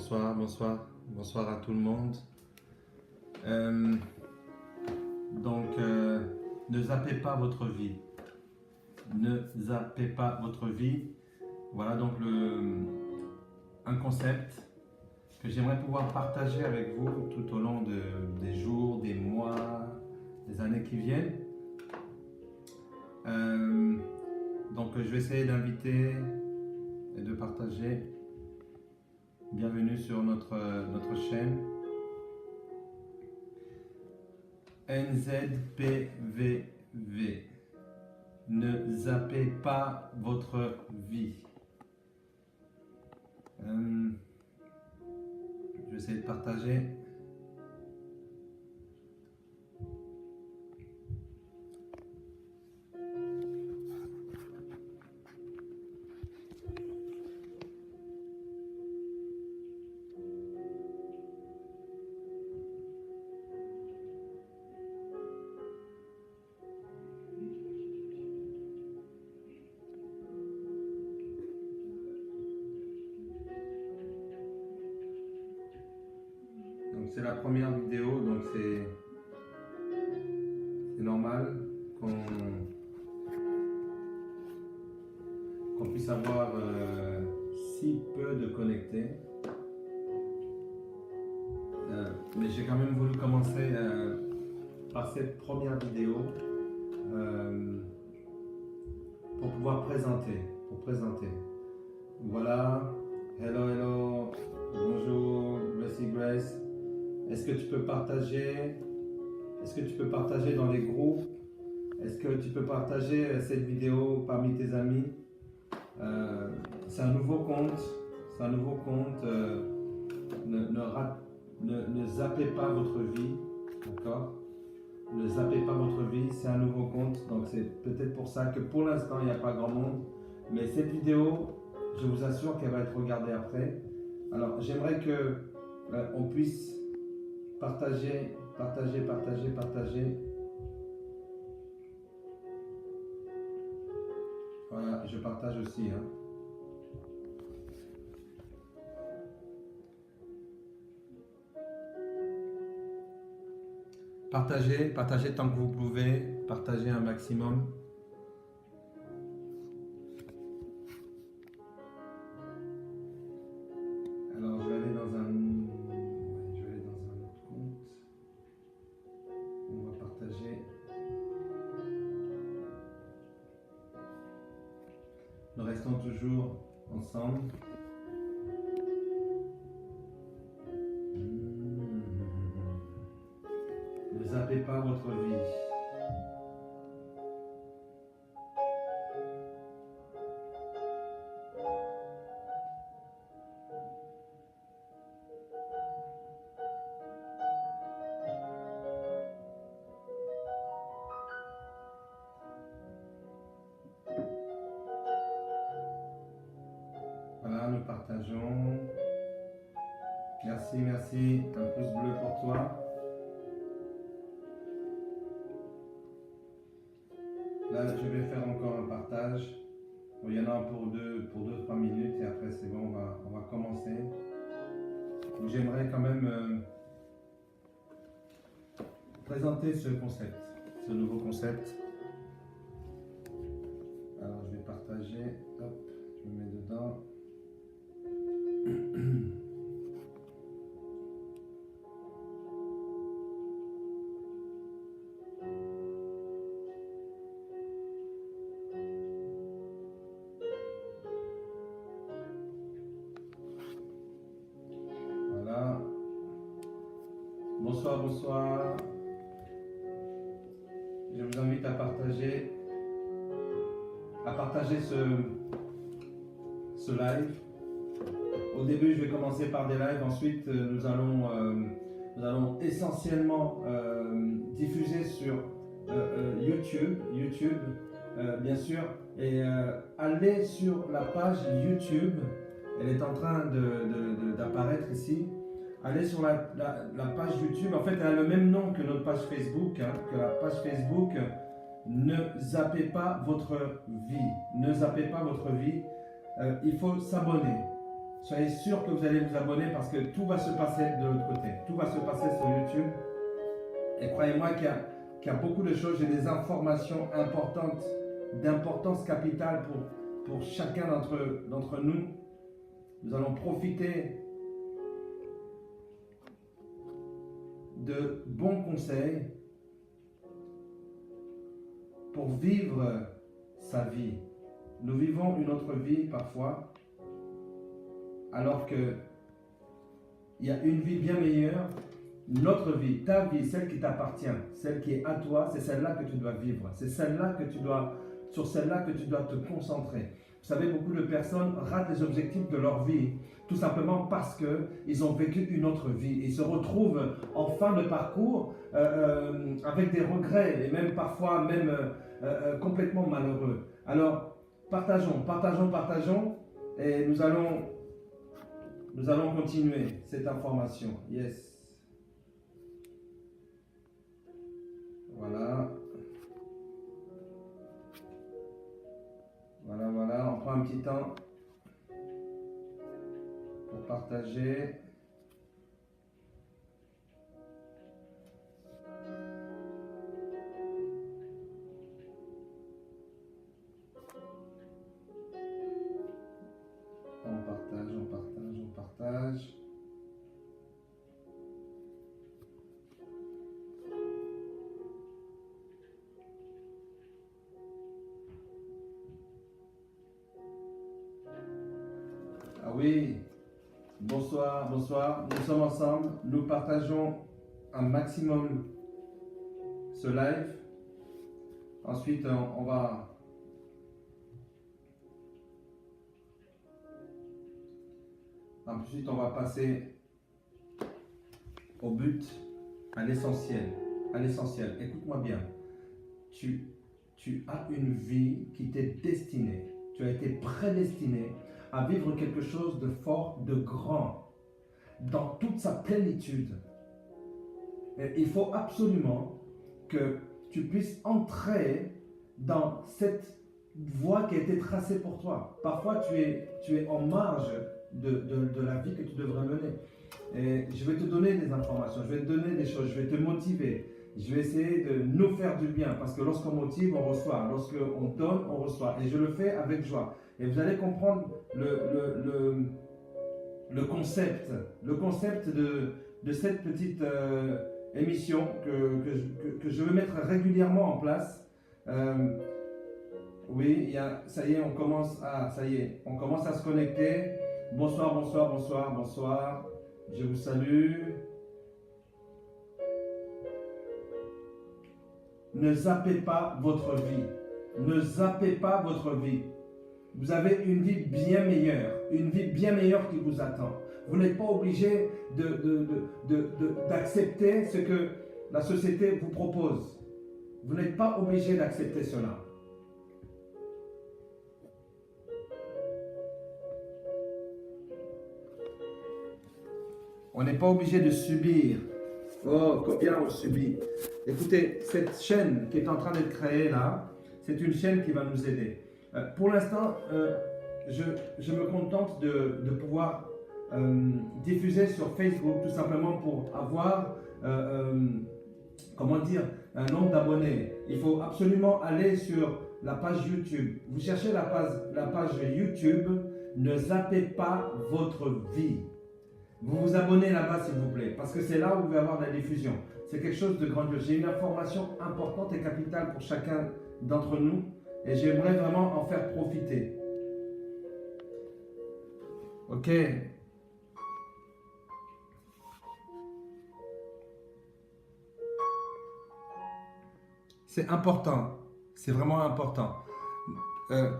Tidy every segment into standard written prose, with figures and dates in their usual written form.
bonsoir à tout le monde. Ne zappez pas votre vie. Ne zappez pas votre vie. Voilà donc un concept que j'aimerais pouvoir partager avec vous tout au long des jours, des mois, des années qui viennent. Donc je vais essayer d'inviter et de partager. Bienvenue sur notre chaîne NZPVV. Ne zappez pas votre vie. Je vais essayer de partager. C'est la première vidéo, donc c'est normal qu'on puisse avoir si peu de connectés. Mais j'ai quand même voulu commencer par cette première vidéo pour pouvoir présenter. Voilà, hello, bonjour, Grace. Est-ce que tu peux partager dans les groupes? Est-ce que tu peux partager cette vidéo parmi tes amis? C'est un nouveau compte. Ne zappez pas votre vie, d'accord? Ne zappez pas votre vie, c'est un nouveau compte. Donc c'est peut-être pour ça que pour l'instant il n'y a pas grand monde. Mais cette vidéo, je vous assure qu'elle va être regardée après. Alors j'aimerais que on puisse partager. Voilà, je partage aussi. Partagez tant que vous pouvez, partagez un maximum. Alors je vais aller dans un autre compte. On va partager. Nous restons toujours ensemble. Ne zappez pas votre vie. Voilà, nous partageons. Merci. Un pouce bleu pour toi. Là, je vais faire encore un partage. Bon, il y en a pour 2-3 minutes et après c'est bon, on va commencer. Donc, j'aimerais quand même présenter ce nouveau concept. Alors je vais partager, hop, je me mets dedans. Voilà. Bonsoir. Je vous invite à partager ce live. Au début, je vais commencer par des lives. Ensuite, nous allons essentiellement diffuser sur YouTube, bien sûr. Et allez sur la page YouTube. Elle est en train d'apparaître ici. Allez sur la page YouTube. En fait, elle a le même nom que notre page Facebook, que la page Facebook. Ne zappez pas votre vie. Il faut s'abonner. soyez sûr que vous allez vous abonner parce que tout va se passer de l'autre côté. Tout va se passer sur YouTube. Et croyez-moi qu'il y a beaucoup de choses, j'ai des informations importantes, d'importance capitale pour chacun d'entre nous. Nous allons profiter de bons conseils pour vivre sa vie. Nous vivons une autre vie parfois, alors que il y a une vie bien meilleure. Notre vie, ta vie, celle qui t'appartient, celle qui est à toi, c'est celle-là que tu dois vivre. C'est celle-là sur celle-là que tu dois te concentrer. Vous savez, beaucoup de personnes ratent les objectifs de leur vie, tout simplement parce qu'ils ont vécu une autre vie. Ils se retrouvent en fin de parcours avec des regrets et même parfois complètement malheureux. Alors, partageons et nous allons continuer cette information. Yes. Voilà. Voilà, on prend un petit temps pour partager. On partage. Ah oui, bonsoir, nous sommes ensemble, nous partageons un maximum ce live. Ensuite, on va passer au but, à l'essentiel. Écoute-moi bien, tu as une vie qui t'est destinée, tu as été prédestiné à vivre quelque chose de fort, de grand, dans toute sa plénitude. Et il faut absolument que tu puisses entrer dans cette voie qui a été tracée pour toi. Parfois, tu es en marge de la vie que tu devrais mener. Et je vais te donner des informations, je vais te donner des choses, je vais te motiver. Je vais essayer de nous faire du bien parce que lorsqu'on motive, on reçoit. Lorsqu'on donne, on reçoit. Et je le fais avec joie. Et vous allez comprendre le concept de cette petite émission que je veux mettre régulièrement en place. Oui, ça y est, on commence à se connecter. Bonsoir. Je vous salue. Ne zappez pas votre vie. Vous avez une vie bien meilleure qui vous attend. Vous n'êtes pas obligé d'accepter ce que la société vous propose. Vous n'êtes pas obligé d'accepter cela. On n'est pas obligé de subir. Oh, combien on subit. Écoutez, cette chaîne qui est en train d'être créée là, c'est une chaîne qui va nous aider. Pour l'instant, je me contente de pouvoir diffuser sur Facebook, tout simplement pour avoir, un nombre d'abonnés. Il faut absolument aller sur la page YouTube. Vous cherchez la page YouTube, ne zappez pas votre vie. Vous vous abonnez là-bas s'il vous plaît, parce que c'est là où vous allez avoir de la diffusion. C'est quelque chose de grandiose. J'ai une information importante et capitale pour chacun d'entre nous et j'aimerais vraiment en faire profiter. Ok. C'est important. C'est vraiment important. Il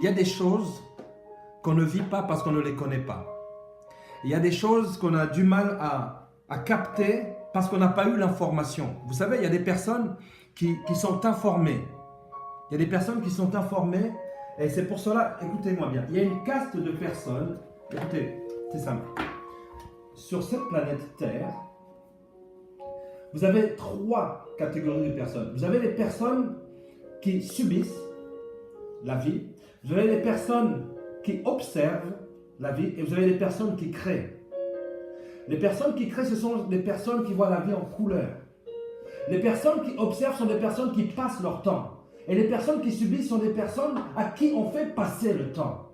y a des choses qu'on ne vit pas parce qu'on ne les connaît pas. Il y a des choses qu'on a du mal à capter parce qu'on n'a pas eu l'information. Vous savez, il y a des personnes qui sont informées. Et c'est pour cela, écoutez-moi bien, il y a une caste de personnes, écoutez, c'est simple. Sur cette planète Terre, vous avez 3 catégories de personnes. Vous avez les personnes qui subissent la vie. Vous avez les personnes qui observent la vie et vous avez des personnes qui créent. Les personnes qui créent, ce sont des personnes qui voient la vie en couleur. Les personnes qui observent sont des personnes qui passent leur temps. Et les personnes qui subissent sont des personnes à qui on fait passer le temps.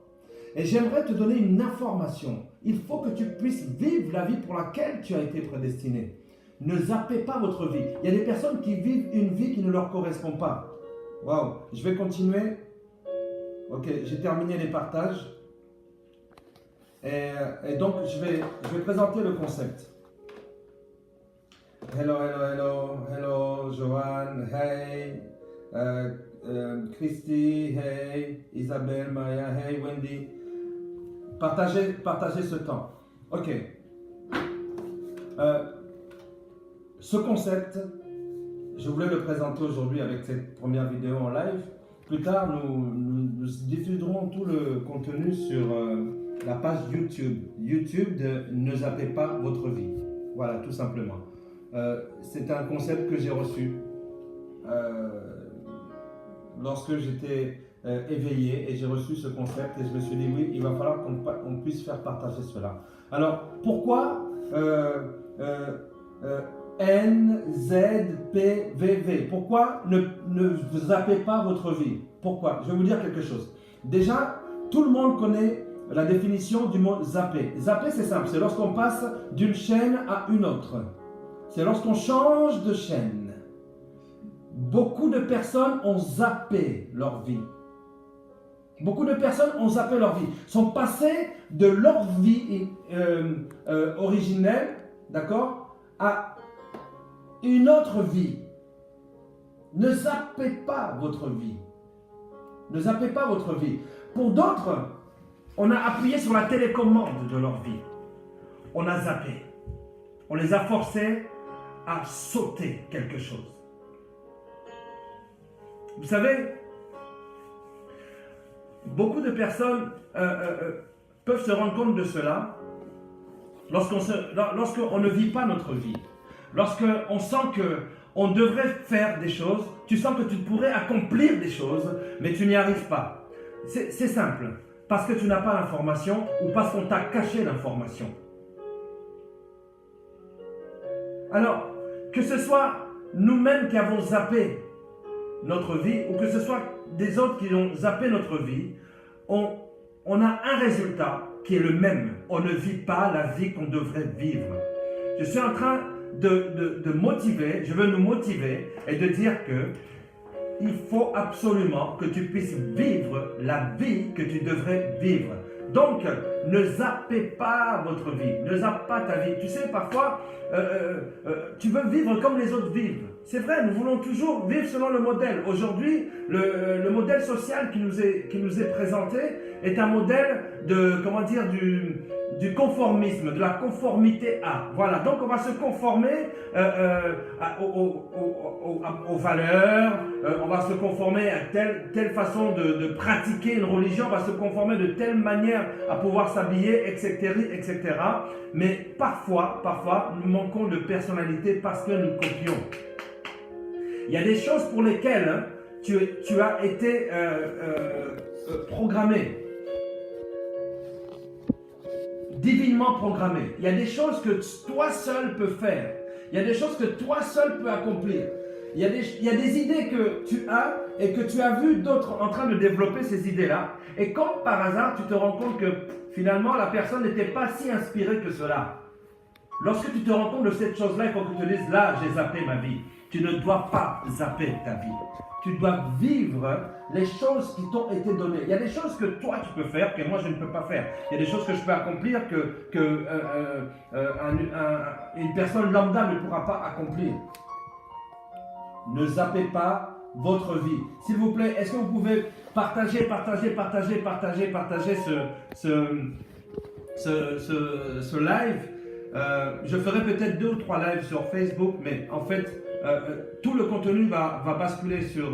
Et j'aimerais te donner une information. Il faut que tu puisses vivre la vie pour laquelle tu as été prédestiné. Ne zappez pas votre vie. Il y a des personnes qui vivent une vie qui ne leur correspond pas. Waouh, je vais continuer. Ok, j'ai terminé les partages. Et donc, je vais présenter le concept. Hello, Joanne, hey, Christy, hey, Isabelle, Maria, hey, Wendy. Partagez ce temps. Ok. Ce concept, je voulais le présenter aujourd'hui avec cette première vidéo en live. Plus tard, nous diffuserons tout le contenu sur la page YouTube. YouTube de Ne zappez pas votre vie. Voilà, tout simplement. C'est un concept que j'ai reçu lorsque j'étais éveillé et j'ai reçu ce concept et je me suis dit oui, il va falloir qu'on puisse faire partager cela. Alors, pourquoi NZPVV? Pourquoi ne zappez pas votre vie? Pourquoi? Je vais vous dire quelque chose. Déjà, tout le monde connaît la définition du mot zapper. Zapper, c'est simple, c'est lorsqu'on passe d'une chaîne à une autre. C'est lorsqu'on change de chaîne. Beaucoup de personnes ont zappé leur vie. Beaucoup de personnes ont zappé leur vie. Sont passées de leur vie originelle, d'accord, à une autre vie. Ne zappez pas votre vie. Ne zappez pas votre vie. Pour d'autres, on a appuyé sur la télécommande de leur vie. On a zappé. On les a forcés à sauter quelque chose. Vous savez, beaucoup de personnes peuvent se rendre compte de cela lorsqu'on ne vit pas notre vie. Lorsqu'on sent qu'on devrait faire des choses, tu sens que tu pourrais accomplir des choses, mais tu n'y arrives pas. C'est simple, parce que tu n'as pas l'information ou parce qu'on t'a caché l'information. Alors, que ce soit nous-mêmes qui avons zappé notre vie ou que ce soit des autres qui ont zappé notre vie, on a un résultat qui est le même. On ne vit pas la vie qu'on devrait vivre. Je suis en train de motiver, je veux nous motiver et de dire que il faut absolument que tu puisses vivre la vie que tu devrais vivre. Donc, ne zappez pas votre vie, ne zappe pas ta vie. Tu sais, parfois, tu veux vivre comme les autres vivent. C'est vrai, nous voulons toujours vivre selon le modèle. Aujourd'hui, le modèle social qui nous est présenté est un modèle de, comment dire, du conformisme, de la conformité à. Voilà, donc on va se conformer aux valeurs, on va se conformer à telle façon de pratiquer une religion, on va se conformer de telle manière à pouvoir s'habiller, etc., etc. Mais parfois, nous manquons de personnalité parce que nous copions. Il y a des choses pour lesquelles tu as été programmé. Divinement programmé. Il y a des choses que toi seul peux faire. Il y a des choses que toi seul peux accomplir. Il y a des idées que tu as et que tu as vu d'autres en train de développer ces idées-là. Et comme par hasard, tu te rends compte que finalement, la personne n'était pas si inspirée que cela. Lorsque tu te rends compte de cette chose-là, il faut que tu te dises, là, j'ai zappé ma vie. Tu ne dois pas zapper ta vie. Tu dois vivre les choses qui t'ont été données. Il y a des choses que toi tu peux faire, que moi je ne peux pas faire. Il y a des choses que je peux accomplir une personne lambda ne pourra pas accomplir. Ne zappez pas votre vie. S'il vous plaît, est-ce que vous pouvez partager ce live? Je ferai peut-être 2 ou 3 lives sur Facebook, mais en fait, tout le contenu va basculer sur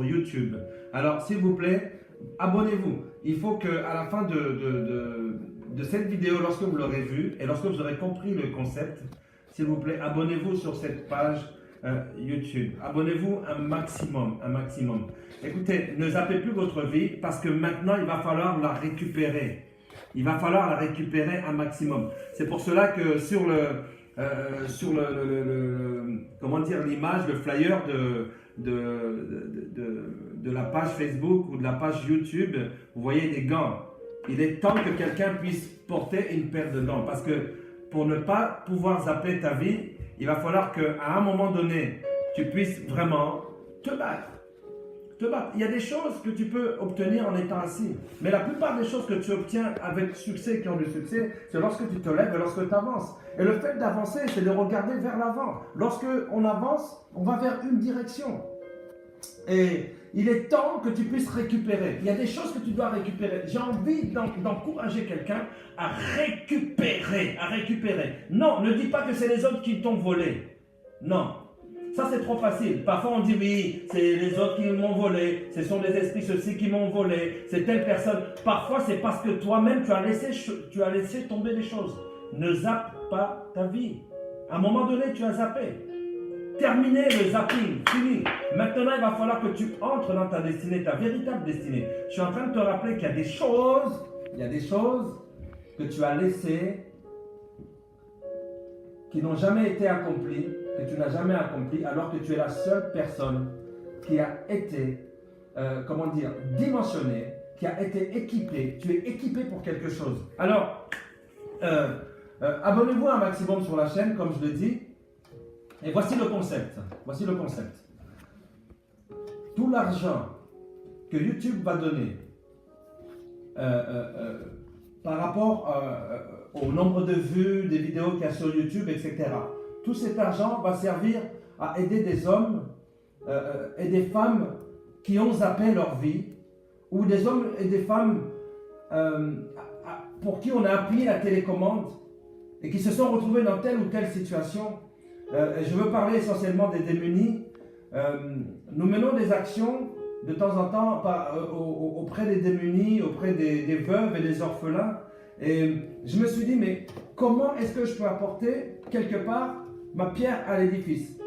YouTube. Alors, s'il vous plaît, abonnez-vous. Il faut qu'à la fin de cette vidéo, lorsque vous l'aurez vue et lorsque vous aurez compris le concept, s'il vous plaît, abonnez-vous sur cette page YouTube. Abonnez-vous un maximum, un maximum. Écoutez, ne zappez plus votre vie parce que maintenant, il va falloir la récupérer. Il va falloir la récupérer un maximum. C'est pour cela que sur comment dire, l'image, le flyer de la page Facebook ou de la page YouTube, vous voyez des gants. Il est temps que quelqu'un puisse porter une paire de gants parce que pour ne pas pouvoir zapper ta vie, il va falloir qu'à un moment donné, tu puisses vraiment te battre. Il y a des choses que tu peux obtenir en étant assis. Mais la plupart des choses que tu obtiens avec succès, qui ont du succès, c'est lorsque tu te lèves et lorsque tu avances. Et le fait d'avancer, c'est de regarder vers l'avant. Lorsque on avance, on va vers une direction. Et il est temps que tu puisses récupérer. Il y a des choses que tu dois récupérer. J'ai envie d'encourager quelqu'un à récupérer, Non, ne dis pas que c'est les autres qui t'ont volé. Non. Ça, c'est trop facile. Parfois, on dit oui, c'est les autres qui m'ont volé, ce sont les esprits ceux-ci qui m'ont volé, c'est telle personne. Parfois, c'est parce que toi-même, tu as laissé tomber des choses. Ne zappe pas ta vie. À un moment donné, tu as zappé. Terminez le zapping, fini. Maintenant, il va falloir que tu entres dans ta destinée, ta véritable destinée. Je suis en train de te rappeler qu'il y a des choses que tu as laissées, qui n'ont jamais été accomplies, que tu n'as jamais accompli, alors que tu es la seule personne qui a été, dimensionnée, qui a été équipée. Tu es équipé pour quelque chose. Alors, abonnez-vous un maximum sur la chaîne, comme je le dis. Et voici le concept. Tout l'argent que YouTube va donner par rapport au nombre de vues, des vidéos qu'il y a sur YouTube, etc. Tout cet argent va servir à aider des hommes et des femmes qui ont zappé leur vie, ou des hommes et des femmes pour qui on a appris la télécommande et qui se sont retrouvés dans telle ou telle situation. Je veux parler essentiellement des démunis. Nous menons des actions de temps en temps auprès des démunis, auprès des veuves et des orphelins. Et je me suis dit, mais comment est-ce que je peux apporter quelque part ma pierre à l'édifice?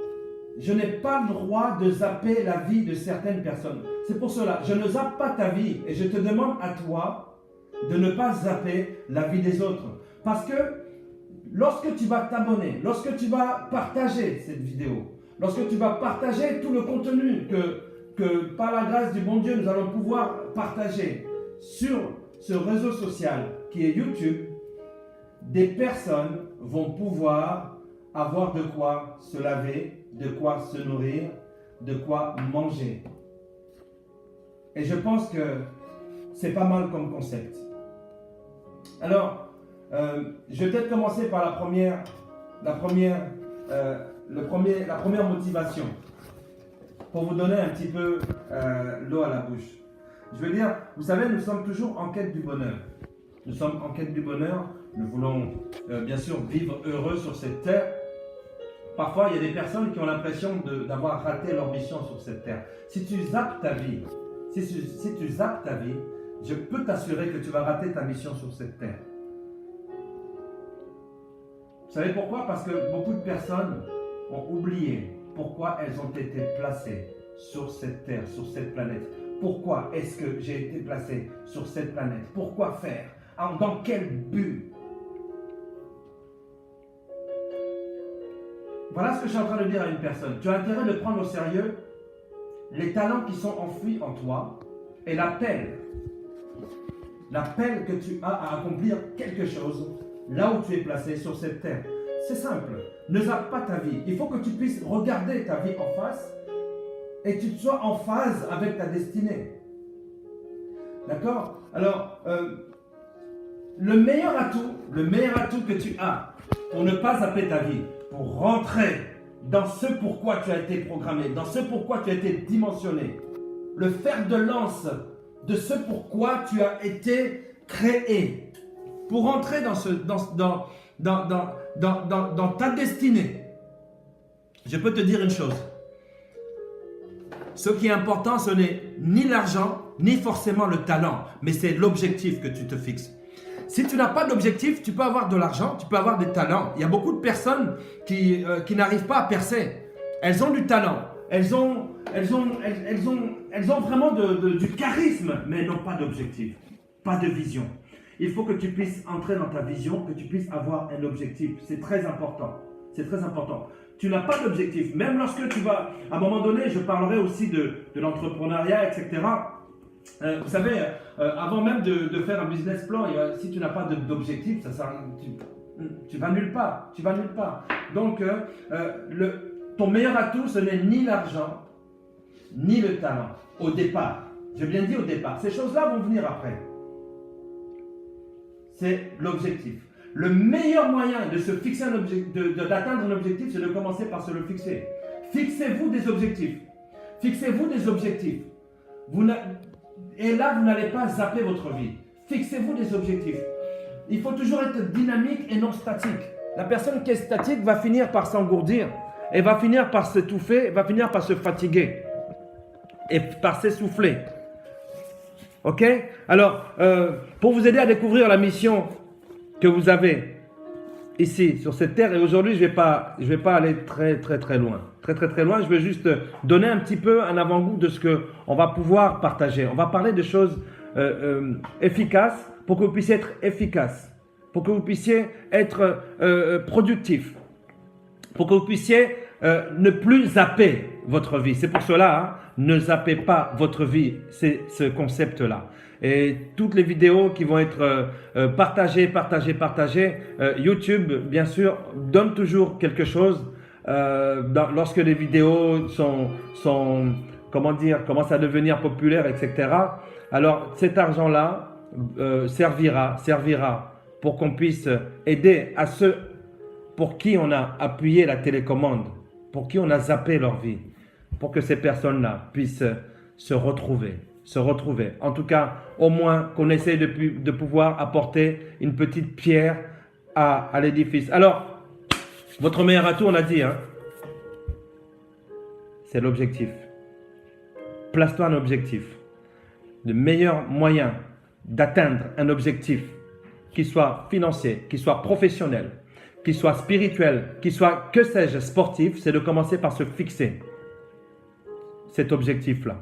Je n'ai pas le droit de zapper la vie de certaines personnes. C'est pour cela, je ne zappe pas ta vie et je te demande à toi de ne pas zapper la vie des autres. Parce que lorsque tu vas t'abonner, lorsque tu vas partager cette vidéo, lorsque tu vas partager tout le contenu que par la grâce du bon Dieu, nous allons pouvoir partager sur ce réseau social qui est YouTube, des personnes vont pouvoir avoir de quoi se laver, de quoi se nourrir, de quoi manger. Et je pense que c'est pas mal comme concept. Alors, je vais peut-être commencer par la première motivation, pour vous donner un petit peu l'eau à la bouche. Je veux dire, vous savez, nous sommes toujours en quête du bonheur. Nous sommes en quête du bonheur. Nous voulons bien sûr vivre heureux sur cette terre. Parfois, il y a des personnes qui ont l'impression d'avoir raté leur mission sur cette terre. Si tu zappes ta vie, je peux t'assurer que tu vas rater ta mission sur cette terre. Vous savez pourquoi? Parce que beaucoup de personnes ont oublié pourquoi elles ont été placées sur cette terre, sur cette planète. Pourquoi est-ce que j'ai été placé sur cette planète? Pourquoi faire? Dans quel but? Voilà ce que je suis en train de dire à une personne. Tu as intérêt de prendre au sérieux les talents qui sont enfouis en toi et l'appel que tu as à accomplir quelque chose là où tu es placé sur cette terre. C'est simple. Ne zappe pas ta vie. Il faut que tu puisses regarder ta vie en face et que tu sois en phase avec ta destinée. D'accord? Alors, le meilleur atout que tu as pour ne pas zapper ta vie, pour rentrer dans ce pourquoi tu as été programmé, dans ce pourquoi tu as été dimensionné, le fer de lance de ce pourquoi tu as été créé, pour rentrer dans ta destinée. Je peux te dire une chose. Ce qui est important, ce n'est ni l'argent, ni forcément le talent, mais c'est l'objectif que tu te fixes. Si tu n'as pas d'objectif, tu peux avoir de l'argent, tu peux avoir des talents. Il y a beaucoup de personnes qui n'arrivent pas à percer. Elles ont du talent. Elles ont vraiment du charisme, mais elles n'ont pas d'objectif, pas de vision. Il faut que tu puisses entrer dans ta vision, que tu puisses avoir un objectif. C'est très important. C'est très important. Tu n'as pas d'objectif. Même lorsque tu vas, à un moment donné, je parlerai aussi de l'entrepreneuriat, etc. Vous savez, avant même de faire un business plan, si tu n'as pas d'objectif, tu vas nulle part. Tu vas nulle part. Donc, ton meilleur atout, ce n'est ni l'argent, ni le talent. Au départ. J'ai bien dit au départ. Ces choses-là vont venir après. C'est l'objectif. Le meilleur moyen de se fixer un objectif, d'atteindre un objectif, c'est de commencer par se le fixer. Fixez-vous des objectifs. Fixez-vous des objectifs. Et là, vous n'allez pas zapper votre vie. Fixez-vous des objectifs. Il faut toujours être dynamique et non statique. La personne qui est statique va finir par s'engourdir. Elle va finir par s'étouffer, elle va finir par se fatiguer. Et par s'essouffler. Ok? Alors, pour vous aider à découvrir la mission que vous avez ici, sur cette terre, et aujourd'hui, je vais pas aller très loin. Très loin, je vais juste donner un petit peu un avant-goût de ce qu'on va pouvoir partager. On va parler de choses efficaces pour que vous puissiez être efficace, pour que vous puissiez être productif, pour que vous puissiez ne plus zapper votre vie. C'est pour cela, hein, ne zappez pas votre vie, c'est ce concept-là. Et toutes les vidéos qui vont être partagées, YouTube, bien sûr, donne toujours quelque chose lorsque les vidéos commencent à devenir populaires, etc. Alors, cet argent-là servira pour qu'on puisse aider à ceux pour qui on a appuyé la télécommande, pour qui on a zappé leur vie, pour que ces personnes-là puissent se retrouver. En tout cas, au moins qu'on essaie de pouvoir apporter une petite pierre à l'édifice. Alors, votre meilleur atout, on l'a dit, hein, c'est l'objectif. Place-toi un objectif. Le meilleur moyen d'atteindre un objectif, qu'il soit financier, qu'il soit professionnel, qu'il soit spirituel, qu'il soit, que sais-je, sportif, c'est de commencer par se fixer cet objectif-là.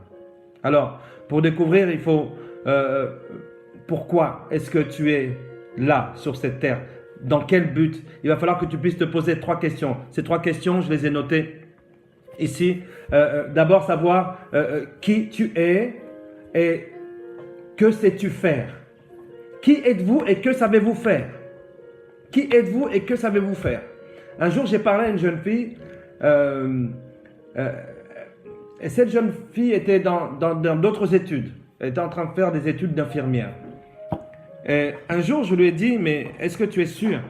Alors, pour découvrir, il faut pourquoi est-ce que tu es là, sur cette terre? Dans quel but? Il va falloir que tu puisses te poser 3 questions. Ces 3 questions, je les ai notées ici. D'abord, savoir qui tu es et que sais-tu faire? Qui êtes-vous et que savez-vous faire? Qui êtes-vous et que savez-vous faire? Un jour, j'ai parlé à une jeune fille et cette jeune fille était dans d'autres études. Elle était en train de faire des études d'infirmière. Et un jour, je lui ai dit, mais est-ce que tu es sûr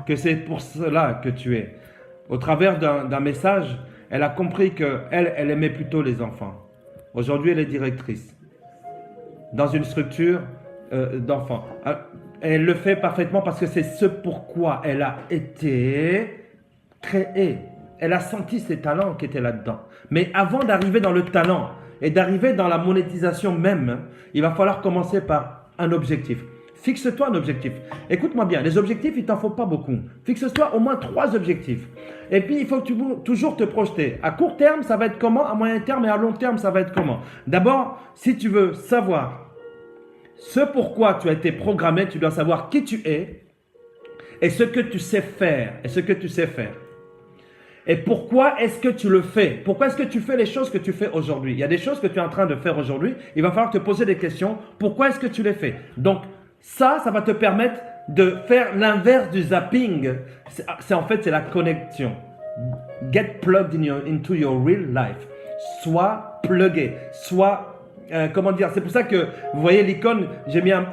que c'est pour cela que tu es? Au travers d'un message, elle a compris qu'elle aimait plutôt les enfants. Aujourd'hui, elle est directrice dans une structure d'enfants. Elle le fait parfaitement parce que c'est ce pourquoi elle a été créée. Elle a senti ses talents qui étaient là-dedans. Mais avant d'arriver dans le talent et d'arriver dans la monétisation même, il va falloir commencer par un objectif. Fixe-toi un objectif. Écoute-moi bien, les objectifs, il t'en faut pas beaucoup. Fixe-toi au moins 3 objectifs. Et puis, il faut toujours te projeter. À court terme, ça va être comment? À moyen terme et à long terme, ça va être comment? D'abord, si tu veux savoir ce pourquoi tu as été programmé, tu dois savoir qui tu es et ce que tu sais faire. Et pourquoi est-ce que tu le fais? Pourquoi est-ce que tu fais les choses que tu fais aujourd'hui? Il y a des choses que tu es en train de faire aujourd'hui. Il va falloir te poser des questions. Pourquoi est-ce que tu les fais? Donc, ça va te permettre de faire l'inverse du zapping. C'est la connexion. Get plugged into your real life. Sois plugué. Comment dire? C'est pour ça que vous voyez l'icône. J'ai mis un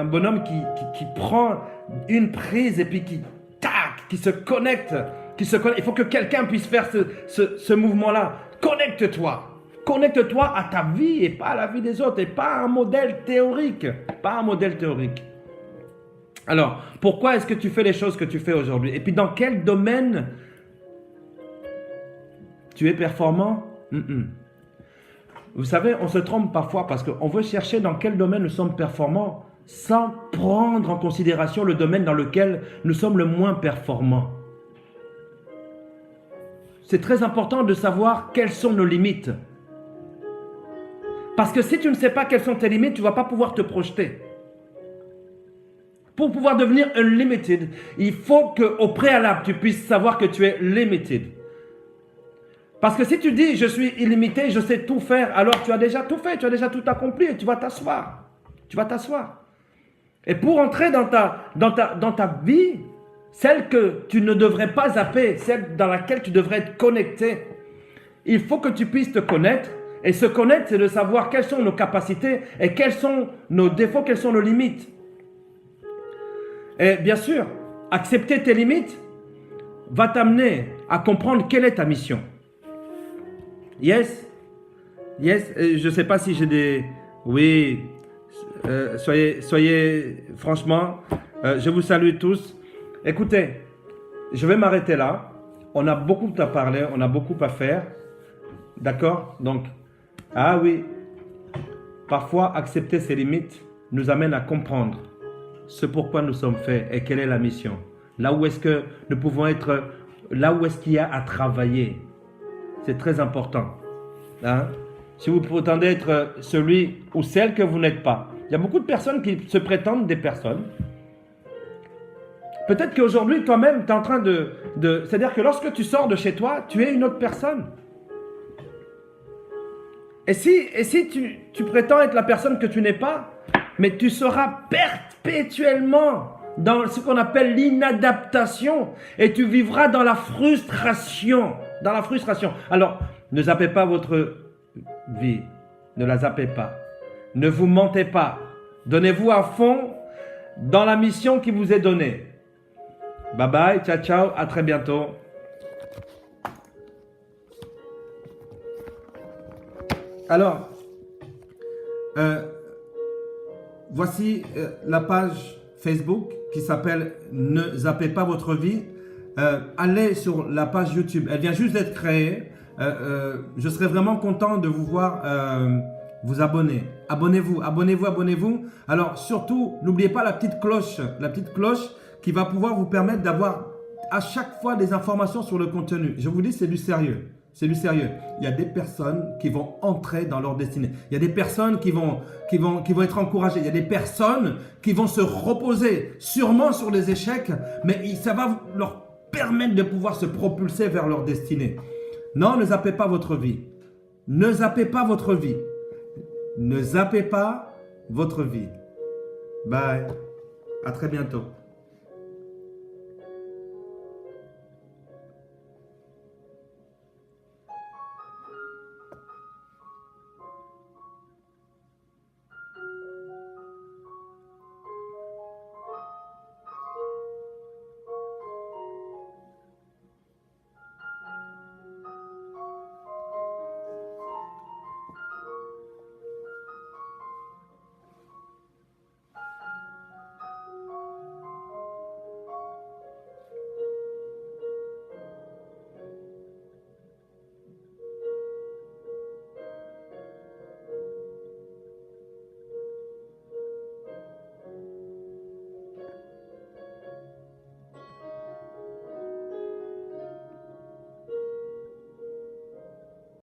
bonhomme qui prend une prise et puis qui se connecte. Il faut que quelqu'un puisse faire ce mouvement-là. Connecte-toi. Connecte-toi à ta vie et pas à la vie des autres et pas à un modèle théorique. Alors, pourquoi est-ce que tu fais les choses que tu fais aujourd'hui? Et puis, dans quel domaine tu es performant? Vous savez, on se trompe parfois parce qu'on veut chercher dans quel domaine nous sommes performants sans prendre en considération le domaine dans lequel nous sommes le moins performants. c'est très important de savoir quelles sont nos limites. Parce que si tu ne sais pas quelles sont tes limites, tu ne vas pas pouvoir te projeter. Pour pouvoir devenir unlimited, il faut qu'au préalable, tu puisses savoir que tu es limited. Parce que si tu dis, je suis illimité, je sais tout faire, alors tu as déjà tout fait, tu as déjà tout accompli et tu vas t'asseoir. Tu vas t'asseoir. Et pour entrer dans ta vie, celle que tu ne devrais pas zapper, celle dans laquelle tu devrais être connecté, il faut que tu puisses te connaître. Et se connaître, c'est de savoir quelles sont nos capacités et quels sont nos défauts, quelles sont nos limites. Et bien sûr, accepter tes limites va t'amener à comprendre quelle est ta mission. Yes? Yes? Je ne sais pas si j'ai des... Oui. Soyez franchement, je vous salue tous. Écoutez, je vais m'arrêter là. On a beaucoup à parler, on a beaucoup à faire. D'accord? Donc, ah oui, parfois accepter ses limites nous amène à comprendre ce pourquoi nous sommes faits et quelle est la mission. Là où est-ce que nous pouvons être, là où est-ce qu'il y a à travailler. C'est très important. Hein? Si vous prétendez être celui ou celle que vous n'êtes pas. Il y a beaucoup de personnes qui se prétendent des personnes. Peut-être qu'aujourd'hui, toi-même, tu es en train c'est-à-dire que lorsque tu sors de chez toi, tu es une autre personne. Et si tu prétends être la personne que tu n'es pas, mais tu seras perpétuellement dans ce qu'on appelle l'inadaptation et tu vivras dans la frustration. Dans la frustration. Alors, ne zappez pas votre vie. Ne la zappez pas. Ne vous mentez pas. Donnez-vous à fond dans la mission qui vous est donnée. Bye bye, ciao ciao, à très bientôt. Alors, voici la page Facebook qui s'appelle « Ne zappez pas votre vie ». Allez sur la page YouTube. Elle vient juste d'être créée. Je serais vraiment content de vous voir vous abonner. Abonnez-vous, abonnez-vous, abonnez-vous. Alors surtout, n'oubliez pas la petite cloche qui va pouvoir vous permettre d'avoir à chaque fois des informations sur le contenu. Je vous dis, c'est du sérieux. C'est du sérieux. Il y a des personnes qui vont entrer dans leur destinée. Il y a des personnes qui vont être encouragées. Il y a des personnes qui vont se reposer sûrement sur les échecs, mais ça va leur permettre de pouvoir se propulser vers leur destinée. Non, ne zappez pas votre vie. Ne zappez pas votre vie. Ne zappez pas votre vie. Bye. À très bientôt.